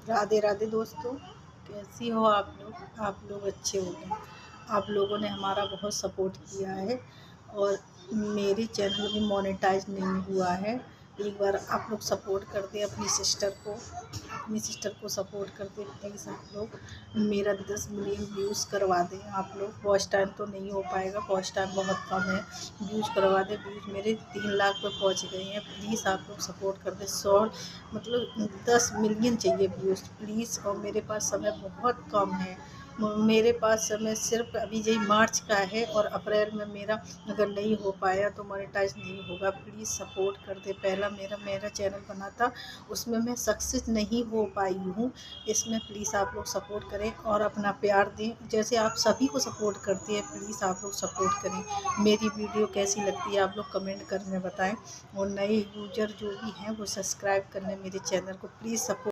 राधे राधे दोस्तों, कैसी हो आप लोग अच्छे होंगे। आप लोगों ने हमारा बहुत सपोर्ट किया है और मेरी चैनल भी मोनेटाइज नहीं हुआ है। एक बार आप लोग सपोर्ट कर दें अपनी सिस्टर को सपोर्ट कर दें प्लीज़। आप लोग मेरा 10 मिलियन व्यूज़ करवा दें। आप लोग वॉच टाइम तो नहीं हो पाएगा, वॉच टाइम बहुत कम है। व्यूज़ करवा दें, व्यूज़ मेरे 3 लाख पे पहुंच गए हैं। प्लीज़ आप लोग सपोर्ट कर दें। 100 मतलब 10 मिलियन चाहिए व्यूज़ प्लीज़। और मेरे पास समय बहुत कम है। मेरे पास समय सिर्फ अभी यही मार्च का है और अप्रैल में मेरा अगर नहीं हो पाया तो मोनेटाइज नहीं होगा। प्लीज़ सपोर्ट कर दे। पहला मेरा चैनल बना था, उसमें मैं सक्सेस नहीं हो पाई हूँ। इसमें प्लीज़ आप लोग सपोर्ट करें और अपना प्यार दें जैसे आप सभी को सपोर्ट करते हैं। प्लीज़ आप लोग सपोर्ट करें। मेरी वीडियो कैसी लगती है आप लोग कमेंट करके बताएं और नए यूजर जो भी हैं वो सब्सक्राइब करने मेरे चैनल को प्लीज़ सपोर्ट